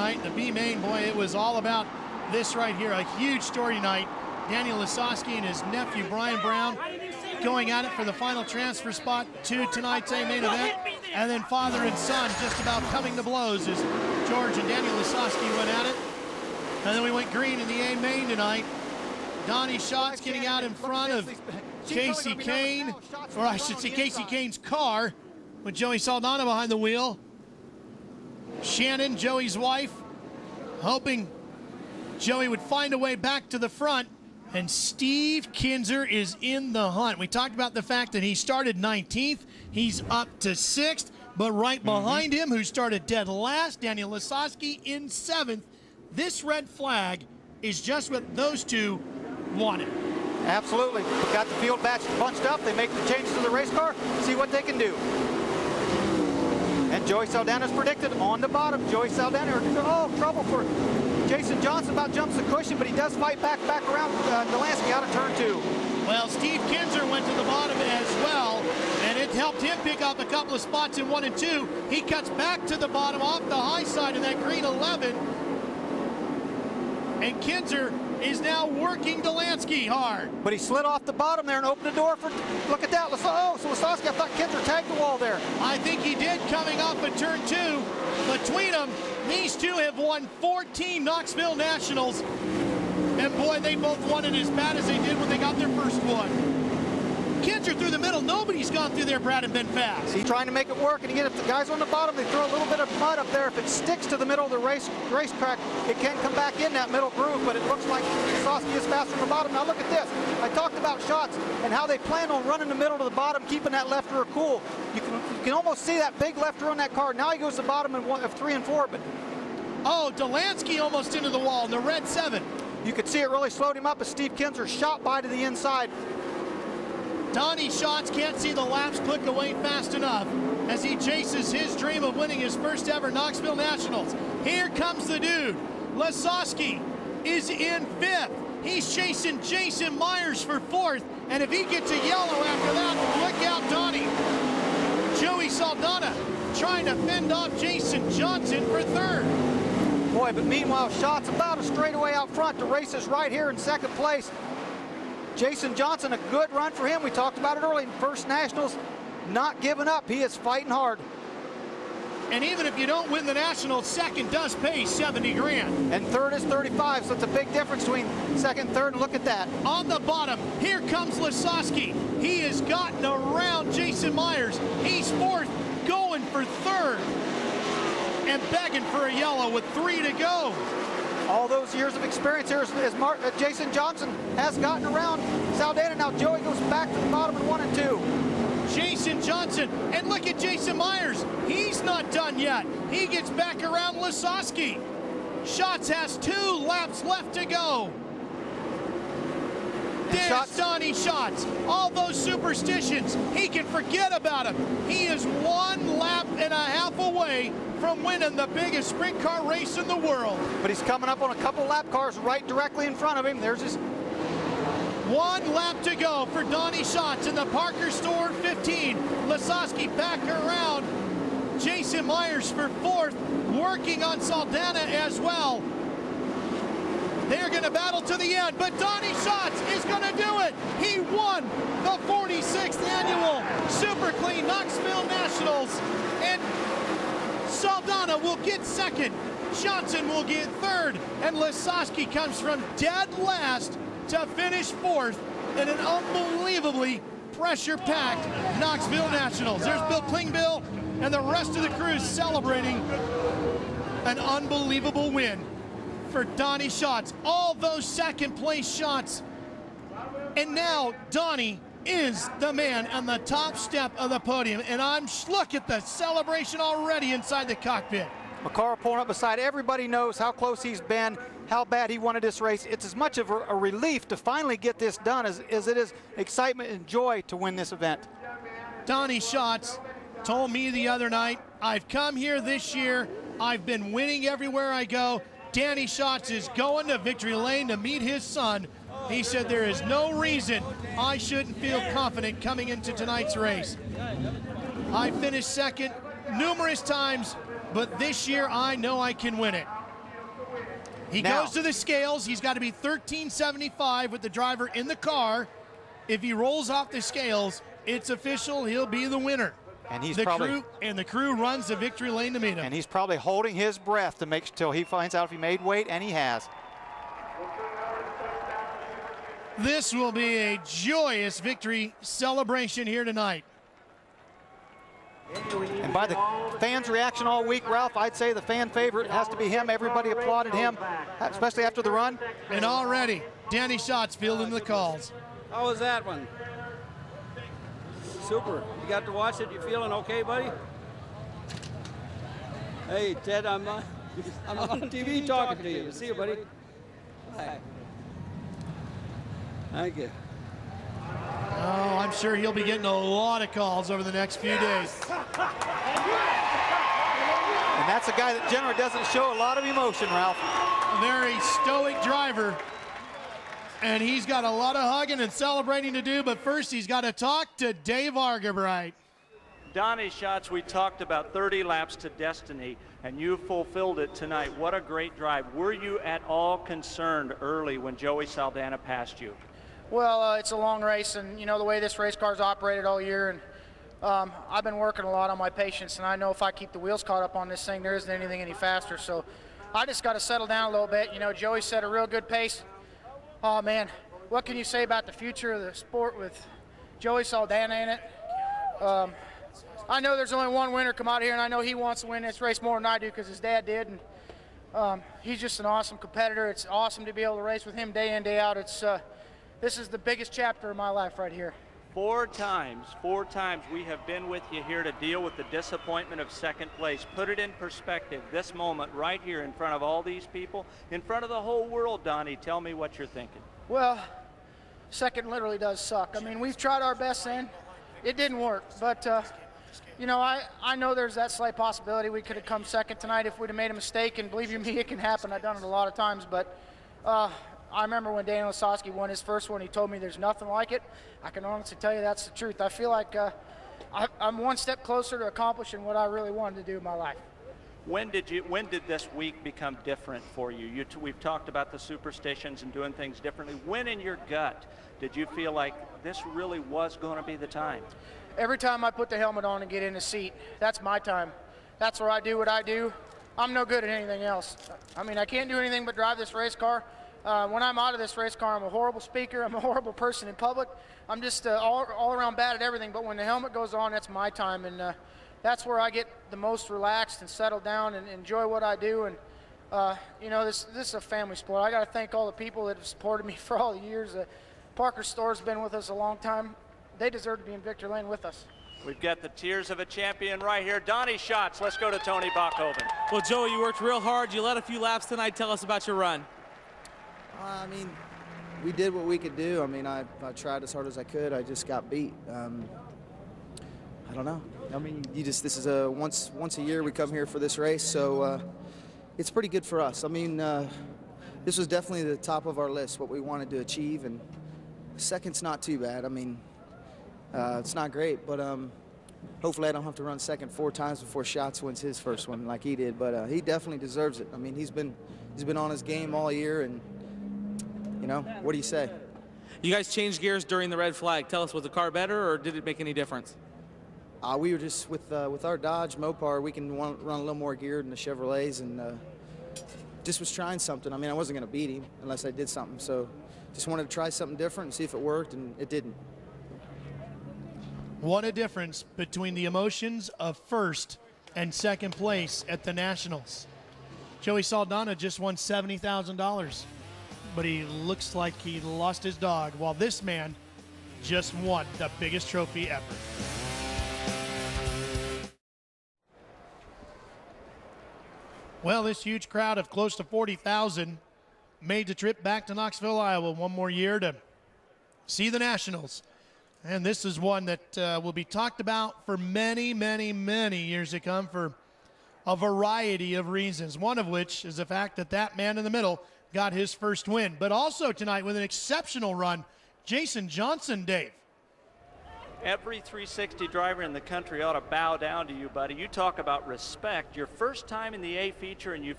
The B main, boy, it was all about this right here. A huge story tonight. Daniel Lisowski and his nephew Brian Brown going at it for the final transfer spot to tonight's A main event. And then father and son just about coming to blows as George and Daniel Lisowski went at it. And then we went green in the A main tonight. Donnie Schatz getting out in front of Casey Kane, or I should say Casey Kane's car, with Joey Saldana behind the wheel. Shannon, Joey's wife, hoping Joey would find a way back to the front. And Steve Kinzer is in the hunt. We talked about the fact that he started 19th. He's up to 6th, but right behind him, who started dead last, Daniel Lisowski in 7th. This red flag is just what those two wanted. Absolutely. Got the field batch bunched up. They make the changes to the race car, see what they can do. And Joey Saldana's predicted on the bottom. Joey Saldana, oh, trouble for Jason Johnson, about jumps the cushion, but he does fight back around Delansky out of turn 2. Well, Steve Kinzer went to the bottom as well, and it helped him pick up a couple of spots in 1 and 2. He cuts back to the bottom off the high side of that green 11. And Kinzer is now working Delansky hard. But he slid off the bottom there and opened the door for, look at that. Oh, so Lisowski, I thought Kinzer tagged the wall there. I think he did coming off of turn 2. Between them, these two have won 14 Knoxville Nationals. And boy, they both won it as bad as they did when they got their first one. Kinzer through the middle. Nobody's gone through there, Brad, and been fast. He's trying to make it work. And again, if the guys on the bottom, they throw a little bit of mud up there. If it sticks to the middle of the racetrack, it can come back in that middle groove. But it looks like Lisowski is faster on the bottom. Now look at this. I talked about shots and how they plan on running the middle to the bottom, keeping that left rear cool. You can almost see that big left rear on that car. Now he goes to the bottom of 3 and 4. But oh, Delansky almost into the wall in the red 7. You could see it really slowed him up as Steve Kinzer shot by to the inside. Donnie Schatz can't see the laps click away fast enough as he chases his dream of winning his first ever Knoxville Nationals. Here comes the dude. Lisowski is in 5th. He's chasing Jason Myers for 4th. And if he gets a yellow after that, look out, Donnie. Joey Saldana trying to fend off Jason Johnson for 3rd. Boy, but meanwhile, Schatz about a straightaway out front. The race is right here in 2nd place. Jason Johnson, a good run for him. We talked about it early in First Nationals. Not giving up. He is fighting hard. And even if you don't win the Nationals, 2nd does pay 70 grand. And 3rd is 35, so it's a big difference between 2nd and 3rd. And look at that. On the bottom, here comes Lisowski. He has gotten around Jason Myers. He's 4th, going for 3rd. And begging for a yellow with 3 to go. All those years of experience here as Jason Johnson has gotten around Saldana. Now Joey goes back to the bottom in 1 and 2. Jason Johnson, and look at Jason Myers. He's not done yet. He gets back around Lisowski. Schatz has 2 laps left to go. There's Donnie Schatz. All those superstitions, he can forget about them. He is 1 lap and a half away from winning the biggest sprint car race in the world. But he's coming up on a couple lap cars right directly in front of him. There's his 1 lap to go for Donnie Schatz in the Parker Store 15. Lisowski back around Jason Myers for 4th, working on Saldana as well. They're going to battle to the end, but Donnie Schatz is going to do it. He won the 46th annual Super Clean Knoxville Nationals, and Saldana will get 2nd. Johnson will get 3rd, and Lisowski comes from dead last to finish 4th in an unbelievably pressure-packed Knoxville Nationals. There's Bill Klingbill and the rest of the crew celebrating an unbelievable win for Donnie Schatz. All those 2nd place shots. And now Donnie is the man on the top step of the podium. And look at the celebration already inside the cockpit. McCarr pulling up beside. Everybody knows how close he's been, how bad he wanted this race. It's as much of a relief to finally get this done as it is excitement and joy to win this event. Donnie Schatz told me the other night, I've come here this year, I've been winning everywhere I go. Danny Schatz is going to Victory Lane to meet his son. He said there is no reason I shouldn't feel confident coming into tonight's race. I finished 2nd numerous times, but this year I know I can win it. He goes to the scales. He's got to be 1375 with the driver in the car. If he rolls off the scales, it's official. He'll be the winner. And he's the crew runs the victory lane to meet him. And he's probably holding his breath to make till he finds out if he made weight, and he has. This will be a joyous victory celebration here tonight. And by the fans' reaction all week, Ralph, I'd say the fan favorite has to be him. Everybody applauded him, especially after the run. And already, Danny Schatz fielding the calls. How was that one? Super. You got to watch it. You feeling okay, buddy? Hey, Ted, I'm on TV talking to you. See you, buddy. Bye. Thank you. Oh, I'm sure he'll be getting a lot of calls over the next few days. And that's a guy that generally doesn't show a lot of emotion, Ralph. A very stoic driver. And he's got a lot of hugging and celebrating to do, but first he's got to talk to Dave Argabright. Donnie Schatz, we talked about 30 laps to destiny, and you fulfilled it tonight. What a great drive. Were you at all concerned early when Joey Saldana passed you? Well, it's a long race, and you know the way this race car's operated all year, and I've been working a lot on my patience, and I know if I keep the wheels caught up on this thing, there isn't anything any faster. So I just got to settle down a little bit. You know, Joey set a real good pace. Oh man, what can you say about the future of the sport with Joey Saldana in it? I know there's only one winner come out here, and I know he wants to win this race more than I do because his dad did. And he's just an awesome competitor. It's awesome to be able to race with him day in, day out. This is the biggest chapter of my life right here. Four times we have been with you here to deal with the disappointment of second place. Put it in perspective, this moment right here in front of all these people, in front of the whole world, Donnie, tell me what you're thinking. Well, second literally does suck. I mean, we've tried our best then. It didn't work, but you know, I know there's that slight possibility we could have come second tonight if we'd have made a mistake, and believe you me, it can happen. I've done it a lot of times, but I remember when Daniel Lasowski won his first one, he told me there's nothing like it. I can honestly tell you that's the truth. I feel like I'm one step closer to accomplishing what I really wanted to do in my life. When did this week become different for you? We've talked about the superstitions and doing things differently. When in your gut did you feel like this really was going to be the time? Every time I put the helmet on and get in the seat, that's my time. That's where I do what I do. I'm no good at anything else. I mean, I can't do anything but drive this race car. When I'm out of this race car, I'm a horrible speaker. I'm a horrible person in public. I'm just all around bad at everything. But when the helmet goes on, that's my time. And that's where I get the most relaxed and settled down and enjoy what I do. And, you know, this is a family sport. I got to thank all the people that have supported me for all the years. Parker Store's been with us a long time. They deserve to be in victory lane with us. We've got the tears of a champion right here. Donnie Schatz, let's go to Tony Bachhoven. Well, Joey, you worked real hard. You led a few laps tonight. Tell us about your run. I mean, we did what we could do. I mean, I tried as hard as I could. I just got beat. I don't know. I mean, this is a once a year we come here for this race, so it's pretty good for us. I mean, this was definitely the top of our list, what we wanted to achieve, and second's not too bad. I mean, it's not great, but hopefully I don't have to run second 4 times before Schatz wins his first one like he did. But he definitely deserves it. I mean, he's been on his game all year, and you know, what do you say? You guys changed gears during the red flag. Tell us, was the car better, or did it make any difference? We were just with our Dodge Mopar, we can run a little more gear than the Chevrolets, and just was trying something. I mean, I wasn't going to beat him unless I did something, so just wanted to try something different and see if it worked, and it didn't. What a difference between the emotions of first and second place at the Nationals. Joey Saldana just won $70,000, but he looks like he lost his dog, while this man just won the biggest trophy ever. Well, this huge crowd of close to 40,000 made the trip back to Knoxville, Iowa one more year to see the Nationals. And this is one that will be talked about for many, many, many years to come for a variety of reasons, one of which is the fact that that man in the middle got his first win. But also tonight with an exceptional run, Jason Johnson, Dave. Every 360 driver in the country ought to bow down to you, buddy. You talk about respect. Your first time in the A feature, and you